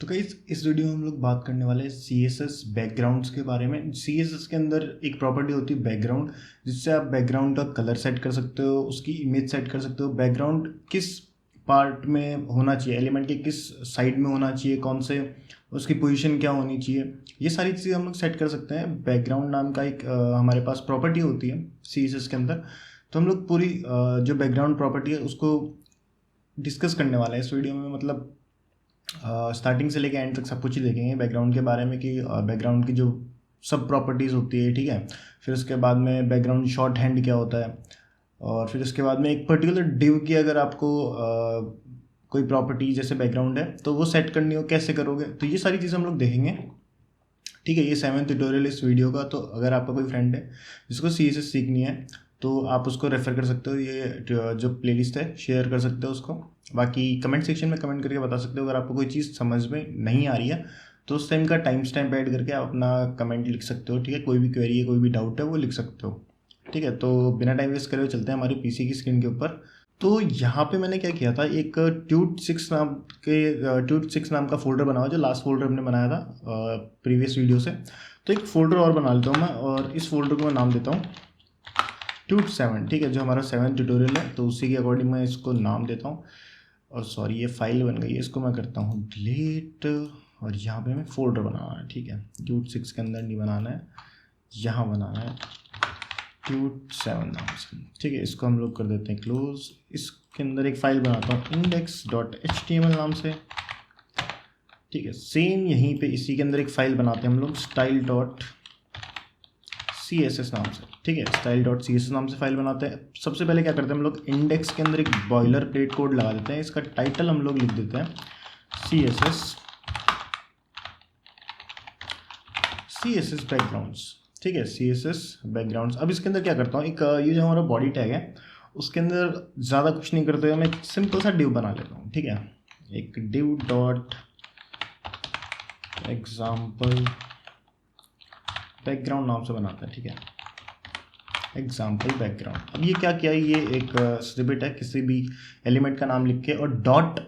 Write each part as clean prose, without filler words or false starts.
तो गाइस इस वीडियो में हम लोग बात करने वाले हैं CSS बैकग्राउंड्स के बारे में। CSS के अंदर एक प्रॉपर्टी होती है बैकग्राउंड, जिससे आप बैकग्राउंड का कलर सेट कर सकते हो, उसकी इमेज सेट कर सकते हो, बैकग्राउंड किस पार्ट में होना चाहिए, एलिमेंट के किस साइड में होना चाहिए, कौन से उसकी पोजीशन क्या होनी चाहिए, ये सारी चीज़ें हम लोग सेट कर सकते हैं। बैकग्राउंड नाम का एक हमारे पास प्रॉपर्टी होती है CSS के अंदर। तो हम लोग पूरी जो बैकग्राउंड प्रॉपर्टी है उसको डिस्कस करने वाले हैं इस वीडियो में। मतलब स्टार्टिंग से लेके एंड तक सब कुछ ही देखेंगे बैकग्राउंड के बारे में कि बैकग्राउंड की जो सब प्रॉपर्टीज़ होती है, ठीक है। फिर उसके बाद में बैकग्राउंड शॉर्ट हैंड क्या होता है, और फिर उसके बाद में एक पर्टिकुलर डिव की अगर आपको कोई प्रॉपर्टी जैसे बैकग्राउंड है तो वो सेट करनी हो कैसे करोगे, तो ये सारी चीज़ें हम लोग देखेंगे, ठीक है। ये 7th ट्यूटोरियल इस वीडियो का। तो अगर आपका कोई फ्रेंड है जिसको CSS सीखनी है तो आप उसको रेफ़र कर सकते हो, ये जो प्लेलिस्ट है शेयर कर सकते हो उसको। बाकी कमेंट सेक्शन में कमेंट करके बता सकते हो अगर आपको कोई चीज़ समझ में नहीं आ रही है, तो उस टाइम का टाइम स्टैम्प ऐड करके आप अपना कमेंट लिख सकते हो, ठीक है। कोई भी क्वेरी है, कोई भी डाउट है वो लिख सकते हो, ठीक है। तो बिना टाइम वेस्ट करे हुए चलते हैं हमारी PC की स्क्रीन के ऊपर। तो यहाँ पे मैंने क्या किया था, एक ट्यूट सिक्स नाम का फोल्डर बना हुआ, जो लास्ट फोल्डर हमने बनाया था प्रीवियस वीडियो से। तो एक फोल्डर और बना लेता हूँ मैं, और इस फोल्डर को मैं नाम देता हूँ ट्यूट 7, ठीक है। जो हमारा 7th ट्यूटोरियल है तो उसी के अकॉर्डिंग मैं इसको नाम देता हूँ। और सॉरी, ये फाइल बन गई है, इसको मैं करता हूँ डिलीट। और यहाँ पे हमें फोल्डर बनाना है, ठीक है। ट्यूट 6 के अंदर नहीं बनाना है, यहाँ बनाना है ट्यूट 7 नाम से, ठीक है। इसको हम लोग कर देते हैं क्लोज। इसके अंदर एक फाइल बनाता हूँ index.html नाम से, ठीक है। सेम यहीं पे इसी के अंदर एक फाइल बनाते हैं हम लोग style.css नाम से, ठीक है। style.css नाम से फाइल बनाते हैं। सबसे पहले क्या करते हैं हम लोग, इंडेक्स के अंदर एक बॉयलर प्लेट कोड लगा देते हैं। इसका टाइटल हम लोग लिख देते हैं CSS बैकग्राउंड्स, ठीक है। CSS backgrounds. अब इसके अंदर क्या करता हूँ, एक ये जो हमारा बॉडी टैग है उसके अंदर ज़्यादा कुछ नहीं करते हुए मैं एक सिंपल सा डिव बना लेता हूँ, ठीक है। एक डिव डॉट एग्जाम्पल बैकग्राउंड नाम से बनाता है, ठीक है। Example background. अब ये क्या किया है, ये एक स्निपेट है, किसी भी एलिमेंट का नाम लिख के और डॉट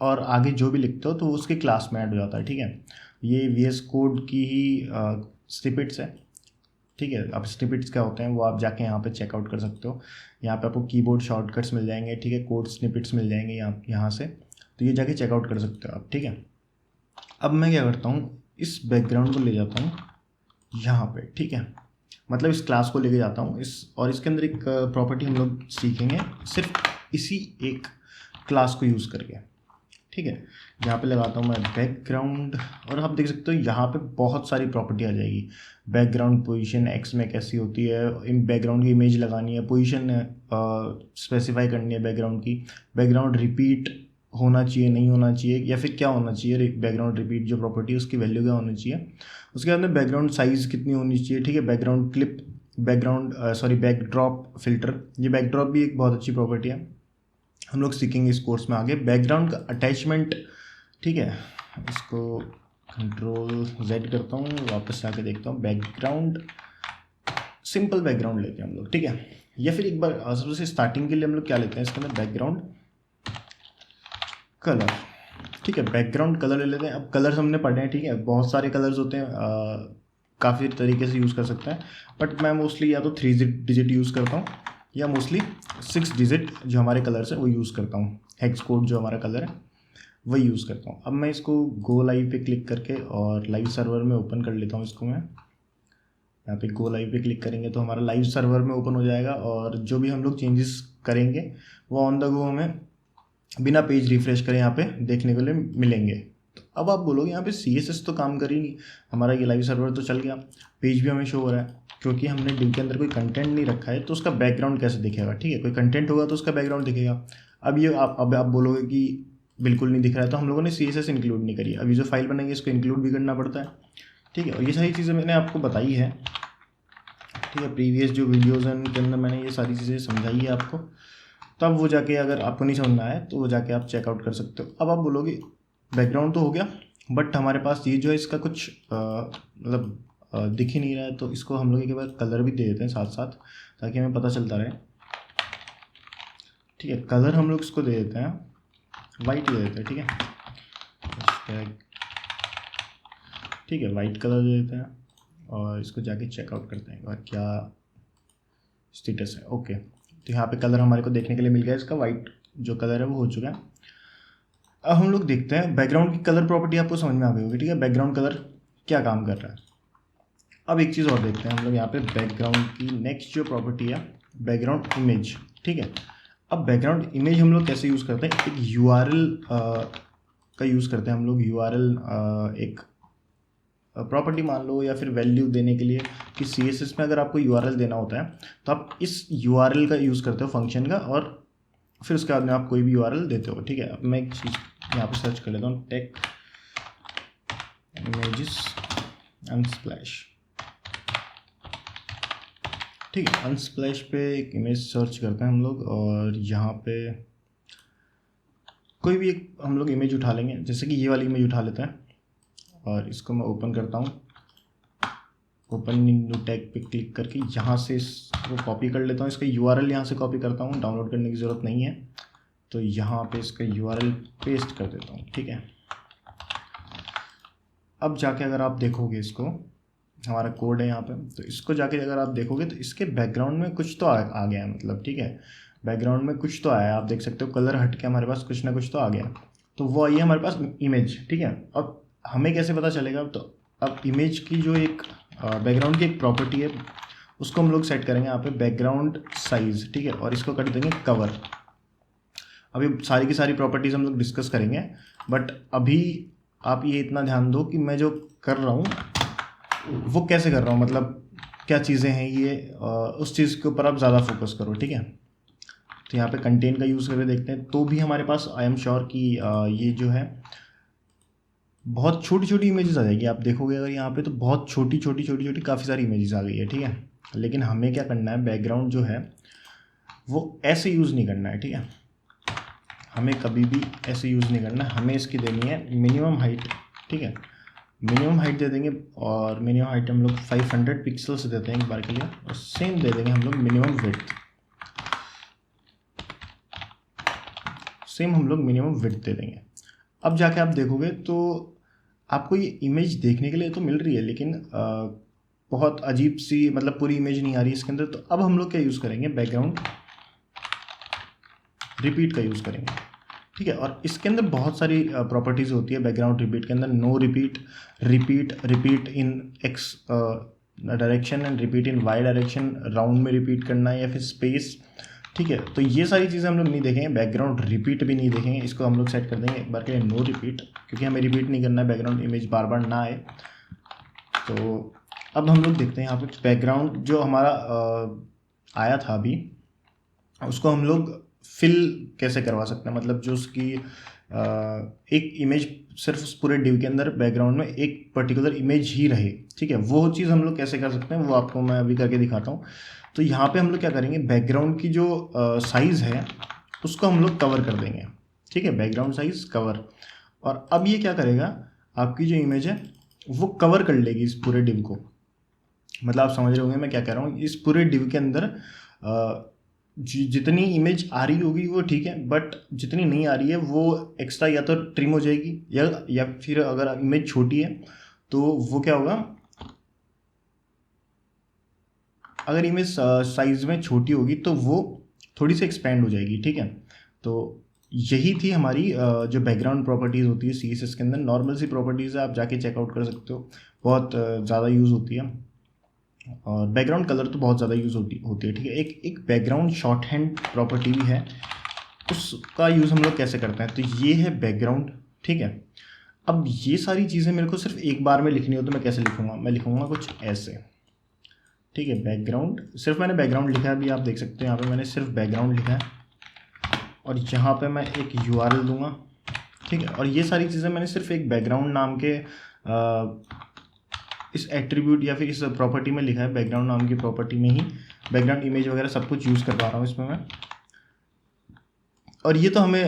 और आगे जो भी लिखते हो तो उसके क्लास में ऐड हो जाता है, ठीक है। ये VS कोड की ही स्निपेट्स है, ठीक है। अब स्निपेट्स क्या होते हैं वो आप जाके यहाँ पे चेकआउट कर सकते हो। यहाँ पे आपको कीबोर्ड शॉर्टकट्स मिल जाएंगे, ठीक है। कोड स्निपेट्स मिल जाएंगे यहाँ से, तो ये जाके चेकआउट कर सकते हो आप, ठीक है। अब मैं क्या करता हूँ, इस बैकग्राउंड को ले जाता हूँ यहाँ पे, ठीक है। मतलब इस क्लास को लेके जाता हूँ और इसके अंदर एक प्रॉपर्टी हम लोग सीखेंगे सिर्फ इसी एक क्लास को यूज़ करके, ठीक है। यहाँ पे लगाता हूँ मैं बैकग्राउंड, और आप देख सकते हो यहाँ पे बहुत सारी प्रॉपर्टी आ जाएगी। बैकग्राउंड पोजीशन एक्स में कैसी होती है, इन बैकग्राउंड की इमेज लगानी है, पोजीशन स्पेसिफाई करनी है बैकग्राउंड की, बैकग्राउंड रिपीट होना चाहिए नहीं होना चाहिए, या फिर क्या होना चाहिए बैकग्राउंड रिपीट जो प्रॉपर्टी है उसकी वैल्यू क्या होनी चाहिए। उसके बाद में बैकग्राउंड साइज़ कितनी होनी चाहिए, ठीक है। बैकग्राउंड क्लिप, बैकड्रॉप फिल्टर, ये बैकड्रॉप भी एक बहुत अच्छी प्रॉपर्टी है, हम लोग सीखेंगे इस कोर्स में आगे। बैकग्राउंड का अटैचमेंट, ठीक है। इसको Ctrl+Z करता हूँ, वापस से आके देखता हूँ। बैकग्राउंड सिंपल बैकग्राउंड लेते हैं हम लोग, ठीक है। या फिर एक बार सबसे स्टार्टिंग के लिए हम लोग क्या लेते हैं, इसके अंदर बैकग्राउंड कलर, ठीक है। बैकग्राउंड कलर ले लेते हैं। अब कलर्स हमने पढ़े हैं, ठीक है। बहुत सारे कलर्स होते हैं, काफ़ी तरीके से यूज़ कर सकते हैं, बट मैं मोस्टली या तो 3 डिजिट यूज़ करता हूँ या मोस्टली 6 डिजिट जो हमारे कलर्स है वो यूज़ करता हूँ। हेक्स कोड जो हमारा कलर है वही यूज़ करता हूँ। अब मैं इसको गो लाइव पे क्लिक करके और लाइव सर्वर में ओपन कर लेता हूँ इसको। मैं यहाँ पे गो लाइव पे क्लिक करेंगे तो हमारा लाइव सर्वर में ओपन हो जाएगा, और जो भी हम लोग चेंजेस करेंगे वो ऑन द गो हमें बिना पेज रिफ्रेश करें यहाँ पे देखने के लिए मिलेंगे। तो अब आप बोलोगे यहाँ पे CSS तो काम कर ही नहीं, हमारा ये लाइव सर्वर तो चल गया, पेज भी हमें शो हो रहा है, क्योंकि हमने डिव के अंदर कोई कंटेंट नहीं रखा है, तो उसका बैकग्राउंड कैसे दिखेगा, ठीक है। कोई कंटेंट होगा तो उसका बैकग्राउंड दिखेगा। अब ये आप बोलोगे कि बिल्कुल नहीं दिख रहा है, तो हम लोगों ने CSS इंक्लूड नहीं करी है। अभी जो फाइल बनाएंगे इसको इंक्लूड भी करना पड़ता है, ठीक है। और ये सारी चीज़ें मैंने आपको बताई है, ठीक है। प्रीवियस जो वीडियोज़ हैं उनके अंदर मैंने ये सारी चीज़ें समझाई है आपको, तब वो जाके अगर आपको नहीं समझ में आए तो वो जाके आप चेकआउट कर सकते हो। अब आप बोलोगे बैकग्राउंड तो हो गया, बट हमारे पास ये जो है इसका कुछ मतलब दिख ही नहीं रहा है, तो इसको हम लोग एक बार कलर भी दे देते हैं साथ साथ, ताकि हमें पता चलता रहे, ठीक है। कलर हम लोग इसको दे देते हैं वाइट दे देते हैं, ठीक है। ठीक है, वाइट कलर दे देते हैं और इसको जाके चेकआउट करते हैं और क्या स्टेटस है। ओके, तो यहाँ पे कलर हमारे को देखने के लिए मिल गया, इसका वाइट जो कलर है वो हो चुका है। अब हम लोग देखते हैं बैकग्राउंड की कलर प्रॉपर्टी, आपको समझ में आ गई होगी, ठीक है, बैकग्राउंड कलर क्या काम कर रहा है। अब एक चीज़ और देखते हैं हम लोग यहाँ पे, बैकग्राउंड की नेक्स्ट जो प्रॉपर्टी है बैकग्राउंड इमेज, ठीक है। अब बैकग्राउंड इमेज हम लोग कैसे यूज़ करते हैं, एक यूआरएल का यूज़ करते हैं हम लोग। यूआरएल एक प्रॉपर्टी मान लो, या फिर वैल्यू देने के लिए कि सीएसएस में अगर आपको यूआरएल देना होता है तो आप इस यूआरएल का यूज़ करते हो फंक्शन का, और फिर उसके बाद में आप कोई भी यूआरएल देते हो, ठीक है। अब मैं एक चीज़ यहाँ पे सर्च कर लेता हूँ, टेक इमेजेस अनस्प्लैश, ठीक है। अनस्प्लैश पे एक इमेज सर्च करते हैं हम लोग, और यहाँ पे कोई भी एक हम लोग इमेज उठा लेंगे, जैसे कि ये वाली इमेज उठा लेते हैं और इसको मैं ओपन करता हूँ। ओपन न्यू टैग पे क्लिक करके यहाँ से इसको कॉपी कर लेता हूँ, इसका यूआरएल यहाँ से कॉपी करता हूँ, डाउनलोड करने की ज़रूरत नहीं है। तो यहाँ पे इसका यूआरएल पेस्ट कर देता हूँ, ठीक है। अब जाके अगर आप देखोगे इसको, हमारा कोड है यहाँ पे, तो इसको जाके अगर आप देखोगे तो इसके बैकग्राउंड में कुछ तो आ गया है, मतलब, ठीक है, बैकग्राउंड में कुछ तो आया है। आप देख सकते हो कलर हट के हमारे पास कुछ ना कुछ तो आ गया, तो वो आई है हमारे पास इमेज, ठीक है। अब हमें कैसे पता चलेगा, तो अब इमेज की जो एक बैकग्राउंड की एक प्रॉपर्टी है उसको हम लोग सेट करेंगे यहाँ पे बैकग्राउंड साइज, ठीक है, और इसको कर देंगे कवर। अभी सारी की सारी प्रॉपर्टीज़ हम लोग डिस्कस करेंगे, बट अभी आप ये इतना ध्यान दो कि मैं जो कर रहा हूँ वो कैसे कर रहा हूँ, मतलब क्या चीज़ें हैं ये, उस चीज़ के ऊपर आप ज़्यादा फोकस करो, ठीक है। तो यहाँ पे कंटेन का यूज़ करके देखते हैं, तो भी हमारे पास आई एम श्योर कि ये जो है बहुत छोटी छोटी इमेजेस आ जाएगी। आप देखोगे अगर यहाँ पे तो बहुत छोटी छोटी छोटी छोटी काफ़ी सारी इमेजेस आ गई है, ठीक है। लेकिन हमें क्या करना है, बैकग्राउंड जो है वो ऐसे यूज़ नहीं करना है, ठीक है। हमें कभी भी ऐसे यूज़ नहीं करना, हमें इसकी देनी है मिनिमम हाइट, ठीक है। मिनिमम हाइट दे देंगे, और मिनिमम हाइट हम लोग 500 पिक्सल्स देते हैं एक बार के लिए, और सेम दे देंगे हम लोग मिनिमम विड्थ, सेम हम लोग मिनिमम विड्थ दे देंगे। अब जाके आप देखोगे तो आपको ये इमेज देखने के लिए तो मिल रही है, लेकिन बहुत अजीब सी, मतलब पूरी इमेज नहीं आ रही इसके अंदर। तो अब हम लोग क्या यूज़ करेंगे, बैकग्राउंड रिपीट का यूज़ करेंगे, ठीक है। और इसके अंदर बहुत सारी प्रॉपर्टीज़ होती है बैकग्राउंड रिपीट के अंदर। No repeat, repeat, repeat in X direction and repeat in Y direction, round में रिपीट करना है या फिर स्पेस, ठीक है। तो ये सारी चीज़ें हम लोग नहीं देखेंगे, बैकग्राउंड रिपीट भी नहीं देखेंगे, इसको हम लोग सेट कर देंगे एक बार के लिए नो रिपीट, क्योंकि हमें रिपीट नहीं करना है, बैकग्राउंड इमेज बार बार ना आए। तो अब हम लोग देखते हैं यहाँ पे बैकग्राउंड जो हमारा आया था अभी, उसको हम लोग फिल कैसे करवा सकते हैं, मतलब जो उसकी एक इमेज सिर्फ उस पूरे डिव के अंदर बैकग्राउंड में एक पर्टिकुलर इमेज ही रहे, ठीक है। वो चीज़ हम लोग कैसे कर सकते हैं वो आपको मैं अभी करके दिखाता हूँ। तो यहाँ पे हम लोग क्या करेंगे, बैकग्राउंड की जो साइज़ है उसको हम लोग कवर कर देंगे, ठीक है, बैकग्राउंड साइज़ कवर। और अब ये क्या करेगा, आपकी जो इमेज है वो कवर कर लेगी इस पूरे डिव को। मतलब आप समझ रहे होंगे मैं क्या कह रहा हूँ, इस पूरे डिव के अंदर जितनी इमेज आ रही होगी वो ठीक है, बट जितनी नहीं आ रही है वो एक्स्ट्रा या तो ट्रिम हो जाएगी, या फिर अगर इमेज छोटी है तो वो क्या होगा, अगर इमेज साइज में छोटी होगी तो वो थोड़ी सी एक्सपेंड हो जाएगी, ठीक है। तो यही थी हमारी जो बैकग्राउंड प्रॉपर्टीज़ होती है सीएसएस के अंदर। नॉर्मल सी प्रॉपर्टीज़ है, आप जाके चेकआउट कर सकते हो, बहुत ज़्यादा यूज़ होती है। और बैकग्राउंड कलर तो बहुत ज़्यादा यूज़ होती है, ठीक है। एक बैकग्राउंड शॉर्ट हैंड प्रॉपर्टी भी है, उसका यूज़ हम लोग कैसे करते हैं, तो ये है बैकग्राउंड, ठीक है। अब ये सारी चीज़ें मेरे को सिर्फ एक बार में लिखनी हो तो मैं कैसे लिखूँगा, मैं लिखूँगा कुछ ऐसे, ठीक है। बैकग्राउंड, सिर्फ मैंने बैकग्राउंड लिखा है, अभी आप देख सकते हैं यहाँ पे मैंने सिर्फ बैकग्राउंड लिखा है, और यहाँ पे मैं एक यूआरएल दूंगा, ठीक है। और ये सारी चीज़ें मैंने सिर्फ एक बैकग्राउंड नाम के इस एट्रीब्यूट या फिर इस प्रॉपर्टी में लिखा है, बैकग्राउंड नाम की प्रॉपर्टी में ही बैकग्राउंड इमेज वगैरह सब कुछ यूज़ कर पा रहा हूँ इसमें मैं। और ये तो हमें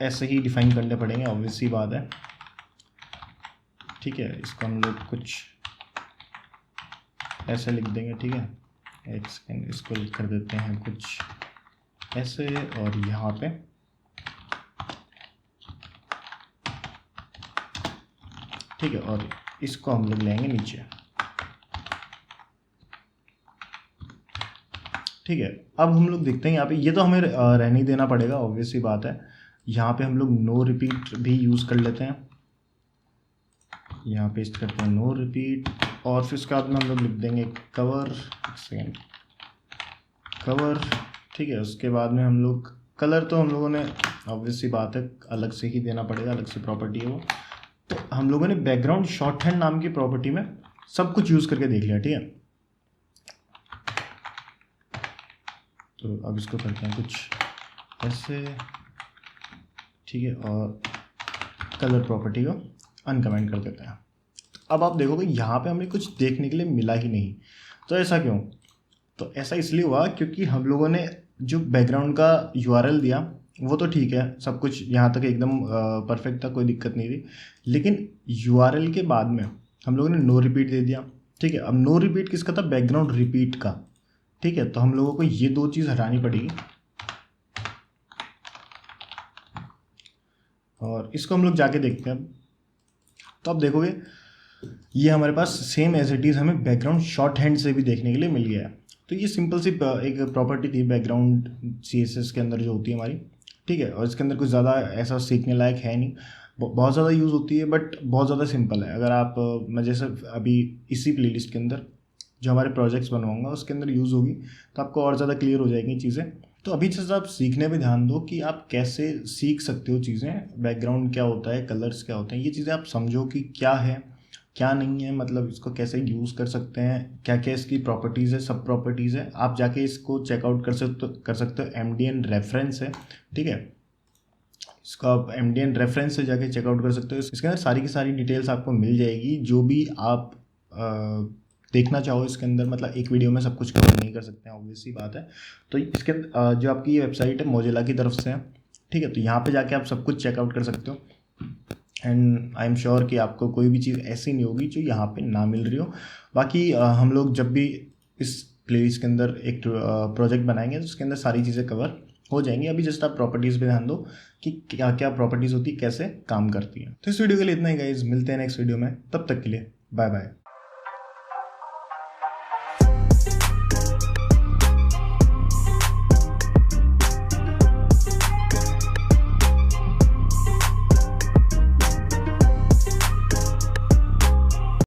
ऐसे ही डिफाइन करने पड़ेंगे, ऑब्वियस सी बात है, ठीक है। इसको हम लोग कुछ ऐसे लिख देंगे, ठीक है। एक सेकेंड, इसको कर देते हैं कुछ ऐसे, और यहाँ पे ठीक है, और इसको हम लोग लेंगे नीचे। ठीक है, अब हम लोग देखते हैं यहाँ पे, ये तो हमें रहने ही देना पड़ेगा, ऑब्वियस सी बात है। यहाँ पे हम लोग नो रिपीट भी यूज़ कर लेते हैं, यहाँ पेस्ट करते हैं नो रिपीट, और फिर उसके बाद में हम लोग लिख देंगे कवर, एक सेकेंड, कवर। ठीक है, उसके बाद में हम लोग कलर तो हम लोगों ने ऑब्वियस सी बात है अलग से ही देना पड़ेगा, अलग से प्रॉपर्टी है वो। तो हम लोगों ने बैकग्राउंड शॉर्ट हैंड नाम की प्रॉपर्टी में सब कुछ यूज़ करके देख लिया, ठीक है। तो अब इसको करते हैं कुछ ऐसे, ठीक है, और कलर प्रॉपर्टी को अनकमेंट कर देते हैं। अब आप देखोगे यहाँ पे हमें कुछ देखने के लिए मिला ही नहीं। तो ऐसा क्यों? तो ऐसा इसलिए हुआ क्योंकि हम लोगों ने जो बैकग्राउंड का यूआरएल दिया वो तो ठीक है, सब कुछ यहाँ तक एकदम परफेक्ट था, कोई दिक्कत नहीं थी। लेकिन यूआरएल के बाद में हम लोगों ने नो रिपीट दे दिया, ठीक है। अब नो रिपीट किसका था? बैकग्राउंड रिपीट का, ठीक है। तो हम लोगों को ये दो चीज़ हटानी पड़ेगी, और इसको हम लोग जाके देखते हैं। तो आप देखोगे ये हमारे पास सेम एज इट इज़ हमें बैकग्राउंड शॉर्ट हैंड से भी देखने के लिए मिल गया है। तो ये सिंपल सी एक प्रॉपर्टी थी बैकग्राउंड CSS के अंदर जो होती है हमारी, ठीक है। और इसके अंदर कुछ ज़्यादा ऐसा सीखने लायक है नहीं, बहुत ज़्यादा यूज़ होती है बट बहुत ज़्यादा सिंपल है। अगर आप मैं जैसे अभी इसी प्लेलिस्ट के अंदर जो हमारे प्रोजेक्ट्स बनवाऊंगा उसके अंदर यूज़ होगी तो आपको और ज़्यादा क्लियर हो जाएंगी चीज़ें। तो अभी जैसे आप सीखने पे ध्यान दो कि आप कैसे सीख सकते हो चीज़ें, बैकग्राउंड क्या होता है, कलर्स क्या होते हैं, ये चीज़ें आप समझो कि क्या है क्या नहीं है, मतलब इसको कैसे यूज़ कर सकते हैं, क्या क्या इसकी प्रॉपर्टीज़ है, सब प्रॉपर्टीज़ है। आप जाके इसको चेकआउट कर सकते हो, MDN रेफरेंस है, ठीक है। इसको आप MDN रेफरेंस से जाके चेकआउट कर सकते हो। इसके अंदर सारी की सारी डिटेल्स आपको मिल जाएगी, जो भी आप देखना चाहो इसके अंदर। मतलब एक वीडियो में सब कुछ कवर नहीं कर सकते हैं, ऑब्वियस सी बात है। तो इसके जो आपकी ये वेबसाइट है मोजिला की तरफ से है, ठीक है। तो यहाँ पे जाके आप सब कुछ चेकआउट कर सकते हो, एंड आई एम श्योर कि आपको कोई भी चीज़ ऐसी नहीं होगी जो यहाँ पे ना मिल रही हो। बाकी हम लोग जब भी इस प्लेलिस्ट के अंदर एक प्रोजेक्ट बनाएंगे तो उसके अंदर सारी चीज़ें कवर हो जाएंगी। अभी जस्ट आप प्रॉपर्टीज़ पे ध्यान दो कि क्या क्या प्रॉपर्टीज़ होती है, कैसे काम करती है। तो इस वीडियो के लिए इतना ही गाइस, मिलते हैं नेक्स्ट वीडियो में, तब तक के लिए बाय बाय।